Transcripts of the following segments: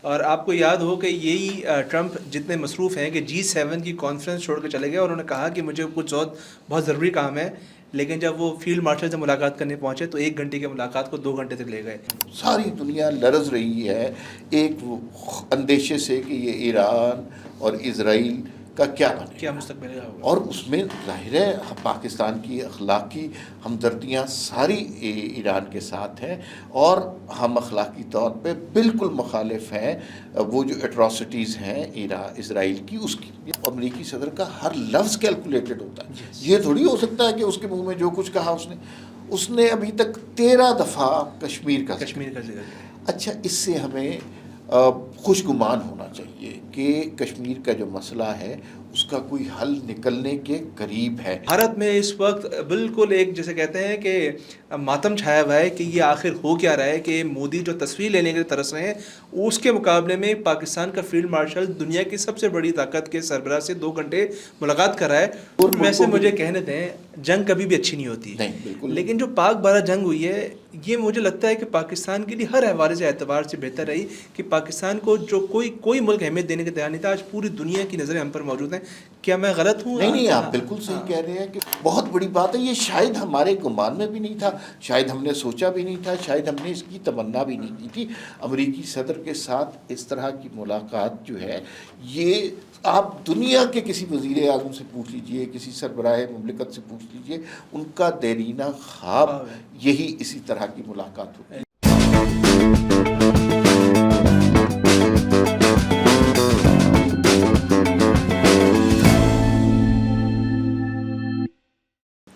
اور آپ کو یاد ہو کہ یہی ٹرمپ جتنے مصروف ہیں کہ G7 کی کانفرنس چھوڑ کے چلے گئے اور انہوں نے کہا کہ مجھے کچھ بہت ضروری کام ہے، لیکن جب وہ فیلڈ مارشل سے ملاقات کرنے پہنچے تو 1 گھنٹے کی ملاقات کو 2 گھنٹے تک لے گئے۔ ساری دنیا لرز رہی ہے ایک اندیشے سے کہ یہ ایران اور اسرائیل کا کیا بنے کیا مستقبل ہوگا، اور اس میں ظاہر ہے پاکستان کی اخلاقی ہمدردیاں ساری ایران کے ساتھ ہیں، اور ہم اخلاقی طور پہ بالکل مخالف ہیں وہ جو اٹراسٹیز ہیں اسرائیل کی، اس کی امریکی صدر کا ہر لفظ کیلکولیٹڈ ہوتا ہے۔ یہ تھوڑی ہو سکتا ہے کہ اس کے منہ میں جو کچھ کہا اس نے ابھی تک 13 دفعہ کشمیر کا ذکر کیا۔ اچھا، اس سے ہمیں خوشگمان ہونا چاہیے کہ کشمیر کا جو مسئلہ ہے اس کا کوئی حل نکلنے کے قریب ہے۔ بھارت میں اس وقت بالکل ایک جیسے کہتے ہیں کہ ماتم چھایا ہوا ہے کہ یہ آخر ہو کیا رہا ہے، کہ مودی جو تصویر لینے کے لیے ترس رہے ہیں، اس کے مقابلے میں پاکستان کا فیلڈ مارشل دنیا کی سب سے بڑی طاقت کے سربراہ سے 2 گھنٹے ملاقات کر رہا ہے۔ اور ویسے مجھے کہنے دیں، جنگ کبھی بھی اچھی نہیں ہوتی، لیکن جو پاک بھارت جنگ ہوئی ہے یہ مجھے لگتا ہے کہ پاکستان کے لیے ہر حوالے سے اعتبار سے بہتر رہی، کہ پاکستان کو جو کوئی ملک اہمیت دینے کے تیار نہیں تھا، آج پوری دنیا کی نظریں ہم پر موجود ہیں۔ کیا میں غلط ہوں؟ نہیں، آپ بالکل صحیح کہہ رہے ہیں کہ بہت بڑی بات ہے، یہ شاید ہمارے گمان میں بھی نہیں تھا، شاید ہم نے سوچا بھی نہیں تھا، شاید ہم نے اس کی تمنا بھی نہیں کی تھی۔ امریکی صدر کے ساتھ اس طرح کی ملاقات جو ہے، یہ آپ دنیا کے کسی وزیر اعظم سے پوچھ لیجئے، کسی سربراہ مملکت سے پوچھ لیجئے، ان کا دیرینہ خواب یہی اسی طرح کی ملاقات ہوتی ہے۔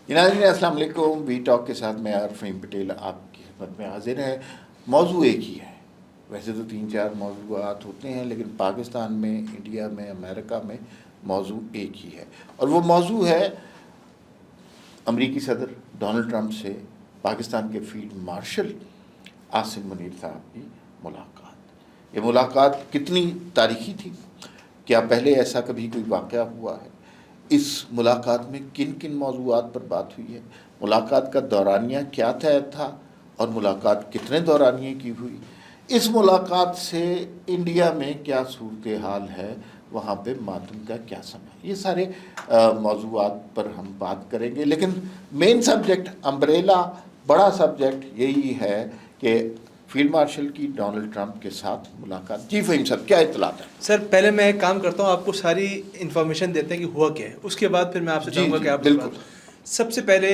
ناظرین السلام علیکم، وی ٹاک کے ساتھ میں فہیم پٹیل آپ کی خدمت میں حاضر ہے۔ موضوع ایک ہی ہے، ویسے تو 3-4 موضوعات ہوتے ہیں، لیکن پاکستان میں، انڈیا میں، امریکہ میں موضوع ایک ہی ہے، اور وہ موضوع ہے امریکی صدر ڈونلڈ ٹرمپ سے پاکستان کے فیلڈ مارشل عاصم منیر صاحب کی ملاقات۔ یہ ملاقات کتنی تاریخی تھی؟ کیا پہلے ایسا کبھی کوئی واقعہ ہوا ہے؟ اس ملاقات میں کن کن موضوعات پر بات ہوئی ہے؟ ملاقات کا دورانیہ کیا طے تھا اور ملاقات کتنے دورانیے کی ہوئی؟ اس ملاقات سے انڈیا میں کیا صورتحال ہے، وہاں پہ ماتم کا کیا سمع؟ یہ سارے موضوعات پر ہم بات کریں گے، لیکن مین سبجیکٹ، امبریلا بڑا سبجیکٹ یہی ہے کہ فیلڈ مارشل کی ڈونلڈ ٹرمپ کے ساتھ ملاقات۔ جی فہیم صاحب، کیا اطلاعات ہیں؟ سر پہلے میں ایک کام کرتا ہوں، آپ کو ساری انفارمیشن دیتے ہیں کہ ہوا کیا ہے، اس کے بعد پھر میں آپ سے چاہوں گا کہ آپ بالکل۔ سب سے پہلے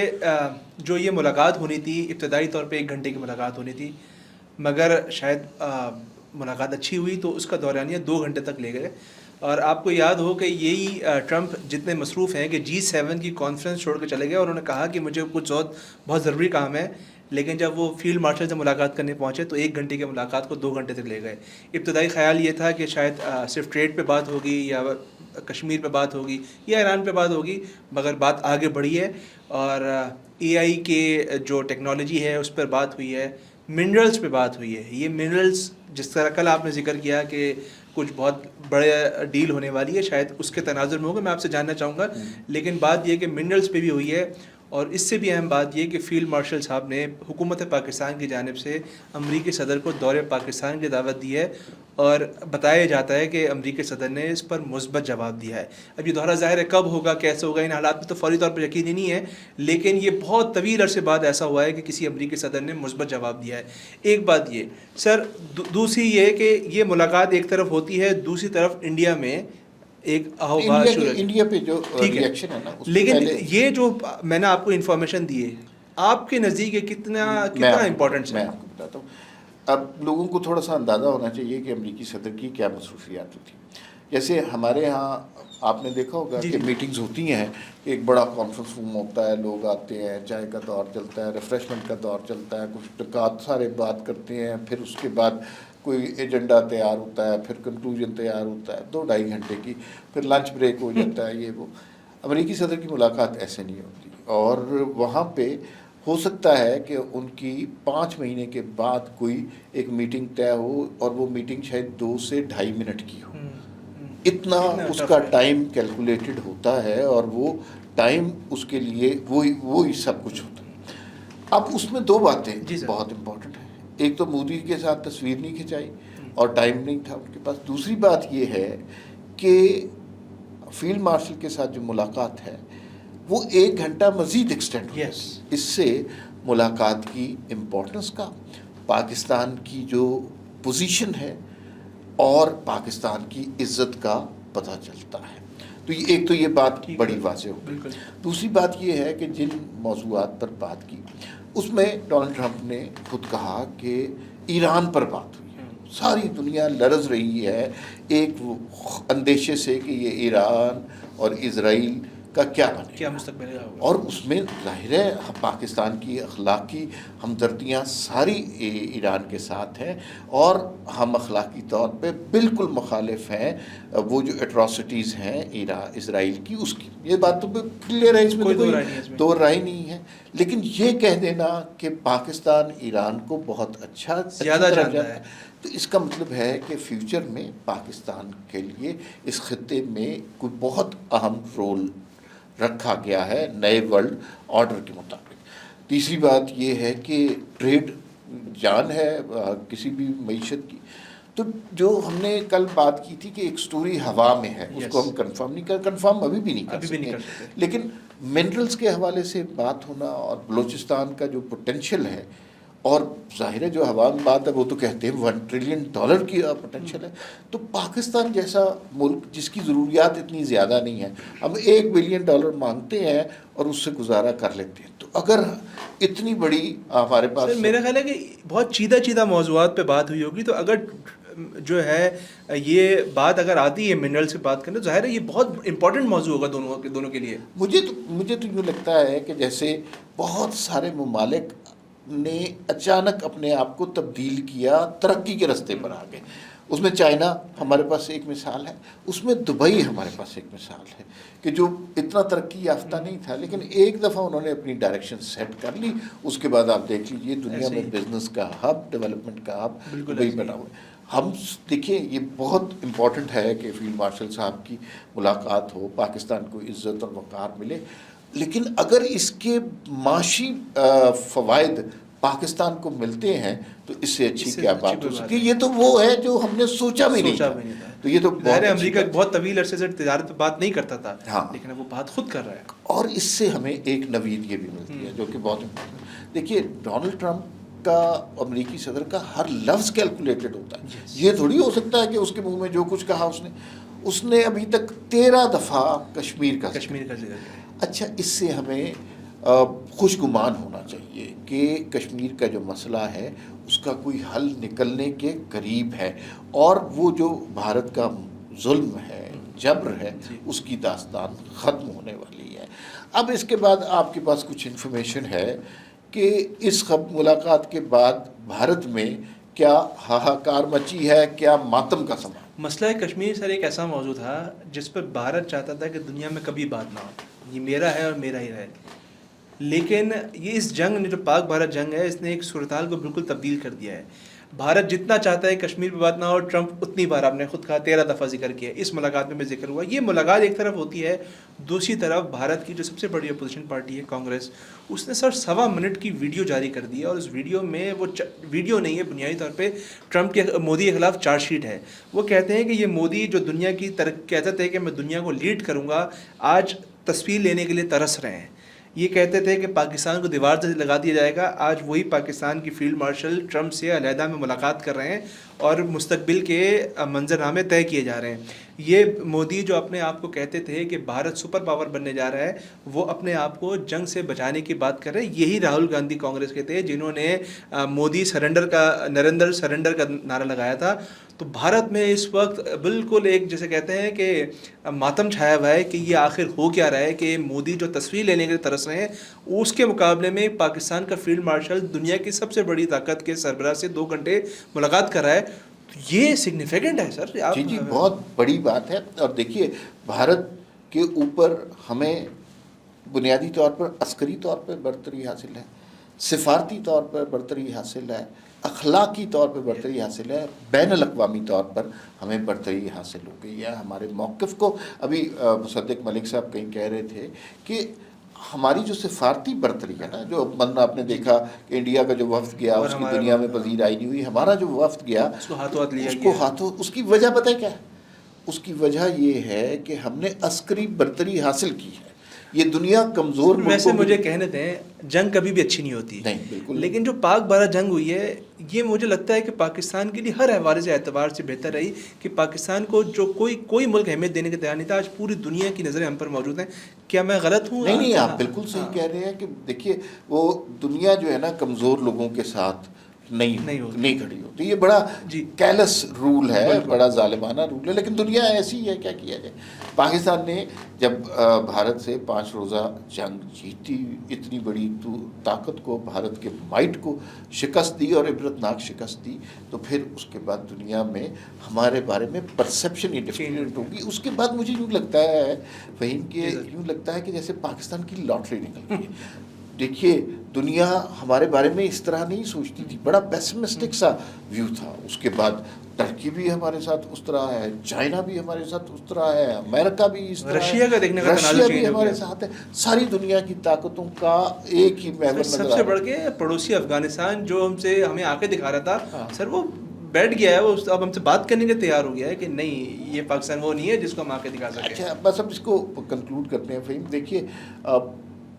جو یہ ملاقات ہونی تھی، ابتدائی طور پہ 1 گھنٹے کی ملاقات ہونی تھی، مگر شاید ملاقات اچھی ہوئی تو اس کا دورانیہ 2 گھنٹے تک لے گئے۔ اور آپ کو یاد ہو کہ یہی ٹرمپ جتنے مصروف ہیں کہ G7 کی کانفرنس چھوڑ کے چلے گئے اور انہوں نے کہا کہ مجھے کچھ بہت ضروری کام ہے، لیکن جب وہ فیلڈ مارشل سے ملاقات کرنے پہنچے تو 1 گھنٹے کی ملاقات کو 2 گھنٹے تک لے گئے۔ ابتدائی خیال یہ تھا کہ شاید صرف ٹریڈ پہ بات ہوگی، یا کشمیر پہ بات ہوگی، یا ایران پہ بات ہوگی، مگر بات آگے بڑھی ہے اور AI کے جو ٹیکنالوجی ہے اس پر بات ہوئی ہے، منرلز پہ بات ہوئی ہے۔ یہ منرلز جس طرح کل آپ نے ذکر کیا کہ کچھ بہت بڑے ڈیل ہونے والی ہے، شاید اس کے تناظر میں ہوگا، میں آپ سے جاننا چاہوں گا، لیکن بات یہ کہ منرلز پہ بھی ہوئی ہے۔ اور اس سے بھی اہم بات یہ کہ فیلڈ مارشل صاحب نے حکومت پاکستان کی جانب سے امریکی صدر کو دورے پاکستان کی دعوت دی ہے، اور بتایا جاتا ہے کہ امریکی صدر نے اس پر مثبت جواب دیا ہے۔ اب یہ دورہ ظاہر ہے کب ہوگا، کیسے ہوگا، ان حالات میں تو فوری طور پر یقینی نہیں ہے، لیکن یہ بہت طویل عرصے بعد ایسا ہوا ہے کہ کسی امریکی صدر نے مثبت جواب دیا ہے۔ ایک بات یہ سر، دوسری یہ کہ یہ ملاقات ایک طرف ہوتی ہے، دوسری طرف انڈیا میں ایک انڈیا پہ جو ریئیکشن ہے نا، لیکن یہ جو میں نے آپ کو انفارمیشن دی ہے، آپ کے نزدیک کتنا امپورٹنٹ ہے؟ میں آپ کو بتاتا ہوں۔ اب لوگوں کو تھوڑا سا اندازہ ہونا چاہیے کہ امریکی صدر کی کیا مصروفیات ہوتی ہیں۔ جیسے ہمارے ہاں آپ نے دیکھا ہوگا کہ میٹنگز ہوتی ہیں، ایک بڑا کانفرنس روم ہوتا ہے، لوگ آتے ہیں، چائے کا دور چلتا ہے، ریفریشمنٹ کا دور چلتا ہے، کچھ نکات سارے بات کرتے ہیں، پھر اس کے بعد کوئی ایجنڈا تیار ہوتا ہے، پھر کنکلوژن تیار ہوتا ہے 2-2.5 گھنٹے کی، پھر لنچ بریک ہو جاتا ہے، یہ وہ۔ امریکی صدر کی ملاقات ایسے نہیں ہوتی، اور وہاں پہ ہو سکتا ہے کہ ان کی 5 مہینے کے بعد کوئی ایک میٹنگ طے ہو، اور وہ میٹنگ شاید 2 سے 2.5 منٹ کی ہو۔ اتنا اس کا ٹائم کیلکولیٹڈ ہوتا ہے، اور وہ ٹائم اس کے لیے وہی سب کچھ ہوتا ہے۔ اب اس میں 2 باتیں بہت امپورٹنٹ ہیں۔ ایک تو مودی کے ساتھ تصویر نہیں کھنچائی، اور ٹائم نہیں تھا ان کے پاس. دوسری بات یہ ہے کہ فیلڈ مارشل کے ساتھ جو ملاقات ہے وہ 1 گھنٹہ مزید ایکسٹینڈ ہو Yes. اس سے ملاقات کی امپورٹنس کا، پاکستان کی جو پوزیشن ہے اور پاکستان کی عزت کا پتہ چلتا ہے. تو ایک تو یہ بات بڑی واضح ہو گئی. بالکل. دوسری بات یہ ہے کہ جن موضوعات پر بات کی اس میں ڈونلڈ ٹرمپ نے خود کہا کہ ایران پر بات ہوئی ہے. ساری دنیا لرز رہی ہے ایک اندیشے سے کہ یہ ایران اور اسرائیل کا کیا بنے، کیا مستقبل ہے. اور اس میں ظاہر ہے پاکستان کی اخلاقی ہمدردیاں ساری ایران کے ساتھ ہیں، اور ہم اخلاقی طور پہ بالکل مخالف ہیں وہ جو اٹراسٹیز ہیں اسرائیل کی، اس کی یہ بات تو کلیئر ہے، اس میں کوئی دو رائے نہیں ہے. لیکن یہ کہہ دینا کہ پاکستان ایران کو بہت زیادہ جانتا ہے، تو اس کا مطلب ہے کہ فیوچر میں پاکستان کے لیے اس خطے میں کوئی بہت اہم رول رکھا گیا ہے نئے ورلڈ آرڈر کے مطابق. تیسری بات یہ ہے کہ ٹریڈ جان ہے کسی بھی معیشت کی. تو جو ہم نے کل بات کی تھی کہ ایک سٹوری ہوا میں ہے، اس کو ہم کنفرم نہیں کنفرم ابھی بھی نہیں کر سکتے، لیکن منرلز کے حوالے سے بات ہونا اور بلوچستان کا جو پوٹینشیل ہے، اور ظاہر ہے جو ہوا میں بات ہے وہ تو کہتے ہیں $1 ٹریلین کی پوٹینشیل ہے. تو پاکستان جیسا ملک جس کی ضروریات اتنی زیادہ نہیں ہے، ہم $1 بلین مانگتے ہیں اور اس سے گزارا کر لیتے ہیں. تو اگر اتنی بڑی ہمارے پاس، میرا خیال ہے کہ بہت چیدہ موضوعات پہ بات ہوئی ہوگی، تو اگر جو ہے یہ بات اگر آتی ہے منرل سے بات کرنے، تو ظاہر ہے یہ بہت امپورٹنٹ موضوع ہوگا دونوں کے لیے. مجھے تو یوں لگتا ہے کہ جیسے بہت سارے ممالک نے اچانک اپنے آپ کو تبدیل کیا، ترقی کے راستے پر آ گئے. اس میں چائنا ہمارے پاس ایک مثال ہے، اس میں دبئی ہمارے پاس ایک مثال ہے کہ جو اتنا ترقی یافتہ نہیں تھا، لیکن ایک دفعہ انہوں نے اپنی ڈائریکشن سیٹ کر لی. اس کے بعد آپ دیکھ لیجیے دنیا میں بزنس کا ہب، ڈیولپمنٹ کا ہب دبئی بنا ہوا ہے. ہم دیکھیں یہ بہت امپورٹنٹ ہے کہ فیلڈ مارشل صاحب کی ملاقات ہو، پاکستان کو عزت اور وقار ملے، لیکن اگر اس کے معاشی فوائد پاکستان کو ملتے ہیں تو اس سے اچھی کیا بات ہو سکتی ہے. یہ تو وہ ہے جو ہم نے سوچا بھی نہیں تھا. تو یہ تو امریکہ بہت طویل عرصے سے تجارت پہ بات نہیں کرتا تھا، لیکن اب وہ بات خود کر رہا ہے، اور اس سے ہمیں ایک نوید یہ بھی ملتی ہے جو کہ بہت امپورٹنٹ. دیکھیے ڈونلڈ ٹرمپ کا، امریکی صدر کا ہر لفظ کیلکولیٹڈ ہوتا ہے. یہ تھوڑی ہو سکتا ہے کہ اس کے منہ میں جو کچھ کہا اس نے ابھی تک 13 دفعہ کشمیر کا ذکر کیا. اچھا، اس سے ہمیں خوش گمان ہونا چاہیے کہ کشمیر کا جو مسئلہ ہے اس کا کوئی حل نکلنے کے قریب ہے، اور وہ جو بھارت کا ظلم ہے، جبر ہے، اس کی داستان ختم ہونے والی ہے. اب اس کے بعد آپ کے پاس کچھ انفارمیشن ہے کہ اس ملاقات کے بعد بھارت میں کیا ہاہاکار مچی ہے، کیا ماتم کا سما. مسئلہ کشمیر سر ایک ایسا موضوع تھا جس پر بھارت چاہتا تھا کہ دنیا میں کبھی بات نہ ہو، یہ میرا ہے اور میرا ہی رہے. لیکن یہ اس جنگ نے، جو پاک بھارت جنگ ہے، اس نے ایک صورتحال کو بالکل تبدیل کر دیا ہے. بھارت جتنا چاہتا ہے کشمیر پہ بات نہ ہو، ٹرمپ اتنی بار، آپ نے خود کہا 13 دفعہ ذکر کیا. اس ملاقات میں ذکر ہوا. یہ ملاقات ایک طرف ہوتی ہے، دوسری طرف بھارت کی جو سب سے بڑی اپوزیشن پارٹی ہے کانگریس، اس نے سر 1.25 منٹ کی ویڈیو جاری کر دی ہے، اور اس ویڈیو میں وہ ویڈیو نہیں ہے، بنیادی طور پہ ٹرمپ کے مودی کے خلاف چارج شیٹ ہے. وہ کہتے ہیں کہ یہ مودی جو دنیا کی کہتا تھے کہ میں دنیا کو لیڈ کروں گا، آج تصویر لینے کے لیے ترس رہے ہیں. یہ کہتے تھے کہ پاکستان کو دیوار سے لگا دیا جائے گا، آج وہی پاکستان کی فیلڈ مارشل ٹرمپ سے علیحدہ میں ملاقات کر رہے ہیں اور مستقبل کے منظرنامے طے کیے جا رہے ہیں. یہ مودی جو اپنے آپ کو کہتے تھے کہ بھارت سپر پاور بننے جا رہا ہے، وہ اپنے آپ کو جنگ سے بچانے کی بات کر رہے ہیں. یہی راہل گاندھی کانگریس کے تھے جنہوں نے مودی سرنڈر کا، نریندر سرنڈر کا نعرہ لگایا تھا. تو بھارت میں اس وقت بالکل ایک جیسے کہتے ہیں کہ ماتم چھایا ہوا ہے کہ یہ آخر ہو کیا رہا ہے، کہ مودی جو تصویر لینے کے لیے ترس رہے ہیں، اس کے مقابلے میں پاکستان کا فیلڈ مارشل دنیا کی سب سے بڑی طاقت کے سربراہ سے 2 گھنٹے ملاقات کر رہا ہے. یہ سگنیفیکنٹ ہے سر. جی بہت بڑی بات ہے. اور دیکھیے بھارت کے اوپر ہمیں بنیادی طور پر عسکری طور پر برتری حاصل ہے، سفارتی طور پر برتری حاصل ہے، اخلاقی طور پر برتری حاصل ہے، بین الاقوامی طور پر ہمیں برتری حاصل ہو گئی ہے. ہمارے موقف کو ابھی مصدق ملک صاحب کہیں کہہ رہے تھے کہ ہماری جو سفارتی برتری ہے نا، جو بندہ آپ نے دیکھا کہ انڈیا کا جو وفد گیا اور اس کی ہمارا دنیا میں پذیرائی نہیں ہوئی، ہمارا جو وفد گیا اس کو ہاتھوں ہاتھ لیا اس گیا کو ہاتھوں، اس کی وجہ پتہ ہے کیا ہے؟ اس کی وجہ یہ ہے کہ ہم نے عسکری برتری حاصل کی ہے. یہ دنیا کمزور ویسے ملکوں مجھے کی کہنے دیں، جنگ کبھی بھی اچھی نہیں ہوتی، نہیں، بالکل لیکن جو پاک بارہ جنگ ہوئی ہے یہ مجھے لگتا ہے کہ پاکستان کے لیے ہر حوالے سے اعتبار سے بہتر رہی کہ پاکستان کو جو کوئی ملک اہمیت دینے کے تیار نہیں تھا. آج پوری دنیا کی نظریں ہم پر موجود ہیں. کیا میں غلط ہوں؟ نہیں، آپ بالکل صحیح کہہ رہے ہیں کہ دیکھیے وہ دنیا جو ہے نا کمزور لوگوں کے ساتھ نہیں کھڑی ہوتی. یہ بڑا جی کیلس رول ہے، بالکل. بڑا ظالمانہ رول ہے، لیکن دنیا ایسی ہے، کیا کیا جائے. پاکستان نے جب بھارت سے 5 روزہ جنگ جیتی، اتنی بڑی طاقت کو، بھارت کے مائٹ کو شکست دی اور عبرتناک شکست دی، تو پھر اس کے بعد دنیا میں ہمارے بارے میں پرسیپشن ہی ڈفرینٹ ہوگی. اس کے بعد مجھے یوں لگتا ہے فہیم کہ یوں لگتا ہے کہ جیسے پاکستان کی لاٹری نکل گئی. دیکھیے دنیا ہمارے بارے میں اس طرح نہیں سوچتی تھی، بڑا پیسمسٹک سا ویو تھا. اس کے بعد ترکی بھی ہمارے ساتھ اس طرح ہے، چائنا بھی ہمارے ساتھ اس طرح ہے، امریکہ بھی اس طرح ہے، رشیا کا دیکھنے کا رشیا بھی ہمارے ساتھ ہے. ساری دنیا کی طاقتوں کا ایک ہی محور نظر سب آ سے رہا بڑھ کے پڑوسی افغانستان جو ہمیں آنکھیں دکھا رہا تھا، ہاں. سر وہ بیٹھ گیا ہے، وہ اب ہم سے بات کرنے کے تیار ہو گیا ہے کہ نہیں یہ پاکستان وہ نہیں ہے جس کو ہم آنکھیں دکھا سکیں. اچھا بس اب اس کو کنکلوڈ کرتے ہیں فہیم. دیکھیے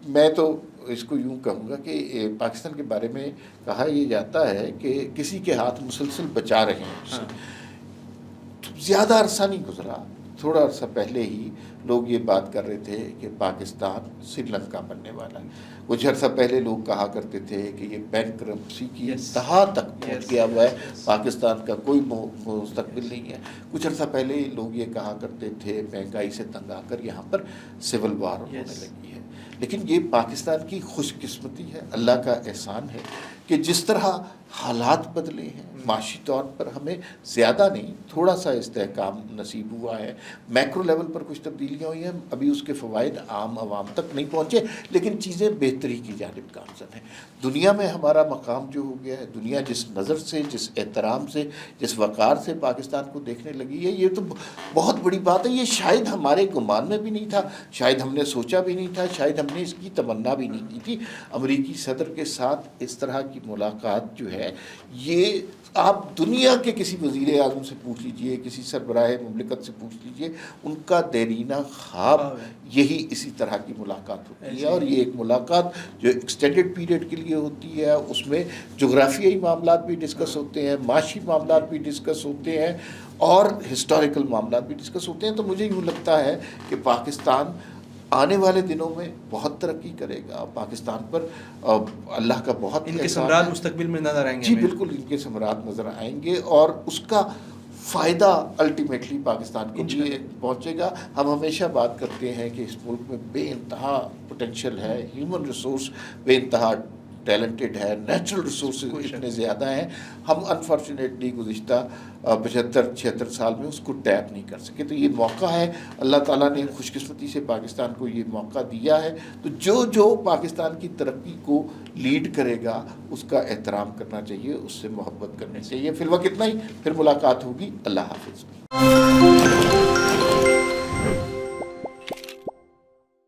میں تو اس کو یوں کہوں گا کہ پاکستان کے بارے میں کہا یہ جاتا ہے کہ کسی کے ہاتھ مسلسل بچا رہے ہیں اسے. زیادہ عرصہ نہیں گزرا، تھوڑا عرصہ پہلے ہی لوگ یہ بات کر رہے تھے کہ پاکستان سری لنکا بننے والا ہے. کچھ عرصہ پہلے لوگ کہا کرتے تھے کہ یہ بینک کرپسی کی انتہا تک پہنچ گیا ہوا ہے، پاکستان کا کوئی مستقبل نہیں ہے. کچھ عرصہ پہلے لوگ یہ کہا کرتے تھے مہنگائی سے تنگ آ کر یہاں پر سول وار ہونے لگی ہے. لیکن یہ پاکستان کی خوش قسمتی ہے، اللہ کا احسان ہے کہ جس طرح حالات بدلے ہیں معاشی طور پر، ہمیں زیادہ نہیں تھوڑا سا استحکام نصیب ہوا ہے. میکرو لیول پر کچھ تبدیلیاں ہوئی ہیں، ابھی اس کے فوائد عام عوام تک نہیں پہنچے، لیکن چیزیں بہتری کی جانب گامزن ہیں. دنیا میں ہمارا مقام جو ہو گیا ہے، دنیا جس نظر سے، جس احترام سے، جس وقار سے پاکستان کو دیکھنے لگی ہے، یہ تو بہت بڑی بات ہے. یہ شاید ہمارے گمان میں بھی نہیں تھا، شاید ہم نے سوچا بھی نہیں تھا، شاید ہم نے اس کی تمنا بھی نہیں کی تھی. امریکی صدر کے ساتھ اس طرح کی ملاقات جو ہے، یہ آپ دنیا کے کسی وزیر اعظم سے پوچھ لیجئے، کسی سربراہ مملکت سے پوچھ لیجئے، ان کا دیرینہ خواب یہی اسی طرح کی ملاقات ہوتی ہے. اور یہ ایک ملاقات جو ایکسٹینڈڈ پیریڈ کے لیے ہوتی ہے، اس میں جغرافیائی معاملات بھی ڈسکس ہوتے ہیں، معاشی معاملات بھی ڈسکس ہوتے ہیں، اور ہسٹوریکل معاملات بھی ڈسکس ہوتے ہیں. تو مجھے یوں لگتا ہے کہ پاکستان آنے والے دنوں میں بہت ترقی کرے گا. پاکستان پر اللہ کا بہت ان کے ثمرات مستقبل میں نظر آئیں گے. جی بالکل، ان کے ثمرات نظر آئیں گے، اور اس کا فائدہ الٹیمیٹلی پاکستان کو بھی پہنچے گا. ہم ہمیشہ بات کرتے ہیں کہ اس ملک میں بے انتہا پوٹینشیل ہے، ہیومن ریسورس بے انتہا ٹیلنٹڈ ہے، نیچرل ریسورسز اتنے زیادہ ہیں. ہم انفارچونیٹلی گزشتہ 75-76 سال میں اس کو ٹیپ نہیں کر سکے. تو یہ موقع ہے، اللہ تعالیٰ نے خوش قسمتی سے پاکستان کو یہ موقع دیا ہے. تو جو پاکستان کی ترقی کو لیڈ کرے گا اس کا احترام کرنا چاہیے، اس سے محبت کرنی چاہیے. فی الوقت اتنا ہی، پھر ملاقات ہوگی. اللہ حافظ.